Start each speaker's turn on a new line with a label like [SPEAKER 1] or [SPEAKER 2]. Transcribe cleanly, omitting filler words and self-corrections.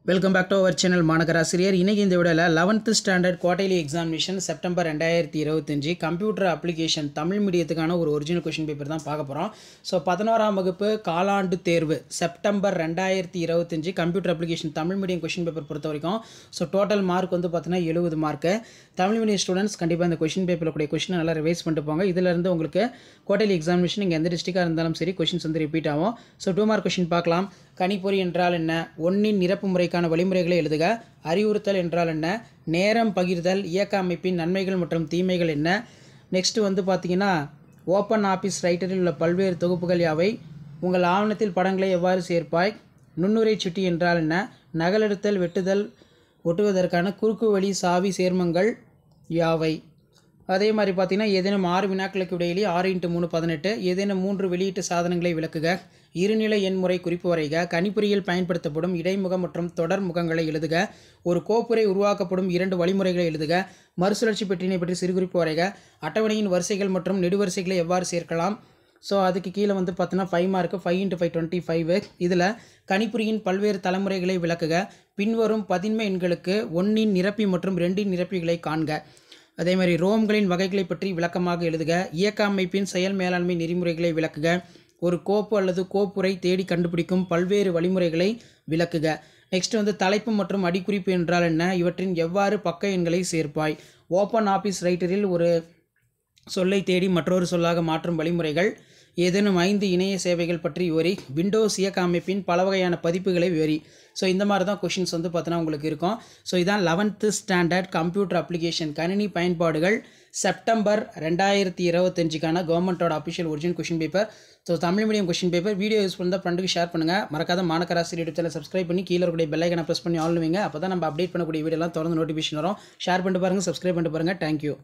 [SPEAKER 1] Welcome back to our channel மாநகராசிரியர். இன்றைக்கி இந்த வீடியோவில் 11th standard quarterly examination September 2025 computer application Tamil மீடியத்துக்கான ஒரு ஒரிஜினல் கொஷின் பேப்பர் தான் பார்க்க போகிறோம். ஸோ 11ஆம் வகுப்பு காலாண்டு தேர்வு September 2025 computer application Tamil medium question paper பொறுத்த வரைக்கும் ஸோ டோட்டல் மார்க் வந்து பார்த்தீங்கன்னா 70 மார்க்கு. தமிழ் மீடியம் ஸ்டூடெண்ட்ஸ் கண்டிப்பாக இந்த கொஷின் பேப்பரில் கூடிய கொஷினை நல்லா ரிவைஸ் பண்ணிட்டு போங்க. இதிலிருந்து உங்களுக்கு குவார்டர்லி எக்ஸாமினேஷன் நீங்கள் எந்த டிஸ்ட்ரிக்டாக இருந்தாலும் சரி கொஷின்ஸ் வந்து ரிப்பீட் ஆகும். ஸோ 2 மார்க் கொஷின் பார்க்கலாம். கணிப்பொறி என்றால் என்ன? ஒன்றின் நிரப்பு முறைக்கான வழிமுறைகளை எழுதுக. அறிவுறுத்தல் என்றால் என்ன? நேரம் பகிர்தல் இயக்க அமைப்பின் நன்மைகள் மற்றும் தீமைகள் என்ன? நெக்ஸ்ட் வந்து பார்த்தீங்கன்னா ஓப்பன் ஆஃபீஸ் ரைட்டரில் உள்ள பல்வேறு தொகுப்புகள் யாவை? உங்கள் ஆவணத்தில் படங்களை எவ்வாறு சேர்ப்பாய்? நுண்ணுரை சுட்டி என்றால் என்ன? நகலெடுத்தல் வெட்டுதல் ஒட்டுவதற்கான குறுக்கு வழி சாவி சேர்மங்கள் யாவை? அதே மாதிரி பார்த்தீங்கன்னா ஏதேனும் 6 வினாக்களுக்கு இடையிலே 6x3 18, ஏதேனும் 3 வெளியீட்டு சாதனங்களை விளக்குக. இருநிலை எண் முறை குறிப்பு வரைக. கணிப்பொறியில் பயன்படுத்தப்படும் இடைமுக மற்றும் தொடர் முகங்களை எழுதுக. ஒரு கோப்புரை உருவாக்கப்படும் 2 வழிமுறைகளை எழுதுக. மறுசுழற்சி பெட்டினை பற்றி சிறுகுறிப்பு வரைக. அட்டவணையின் வரிசைகள் மற்றும் நெடுவரிசைகளை எவ்வாறு சேர்க்கலாம்? ஸோ அதுக்கு கீழே வந்து பார்த்தீங்கன்னா 5 மார்க்கு 5x5 25. இதில் கணிப்பொறியின் பல்வேறு தலைமுறைகளை விளக்குக. பின்வரும் பதின்ம எண்களுக்கு 1இன் நிரப்பி மற்றும் 2இன் நிரப்பிகளை காண்க. அதே மாதிரி ரோம்களின் வகைகளை பற்றி விளக்கமாக எழுதுக. இயக்க அமைப்பின் செயல் மேலாண்மை நெறிமுறைகளை விளக்குக. ஒரு கோப்பு அல்லது கோப்புரை தேடி கண்டுபிடிக்கும் பல்வேறு வழிமுறைகளை விளக்குக. நெக்ஸ்ட் வந்து தலைப்பு மற்றும் அடிக்குறிப்பு என்றால் என்ன? இவற்றின் எவ்வாறு பக்க எண்களை சேர்ப்பாய்? ஓப்பன் ஆஃபீஸ் ரைட்டரில் ஒரு சொல்லை தேடி மற்றொரு சொல்லாக மாற்றும் வழிமுறைகள். ஏதேனும் 5 இணைய சேவைகள் பற்றி விவரி. விண்டோஸ் இயக்க அமைப்பின் பல வகையான பதிப்புகளை விவரி. ஸோ இந்த மாதிரி தான் கொஷின்ஸ் வந்து பார்த்தீங்கன்னா உங்களுக்கு இருக்கும். ஸோ இதான் 11th ஸ்டாண்டர்ட் கம்ப்யூட்டர் அப்ளிகேஷன் கணினி பயன்பாடுகள் செப்டம்பர் 2025க்கான கவர்மெண்ட்டோட official original question paper. So Tamil medium question paper video use பண்ணால் ஃப்ரெண்டுக்கு ஷேர் பண்ணுங்கள். மறக்காத மாநகராசிரியர் யூடியூப் சேனல் சப்ஸ்கிரைப் பண்ணி கீழே இருக்கக்கூடிய பெல் ஐக்கனை ப்ரெஸ் பண்ணி ஆல் வைங்க. அப்போ தான் நம்ம அப்டேட் பண்ணக்கூடிய வீடியோலாம் தொடர்ந்து நோட்டிஃபிகேஷன் வரும். ஷேர் பண்ணிட்டு பாருங்கள், சப்ஸ்கிரைப் பண்ணிட்டு பாருங்கள். தேங்க்யூ.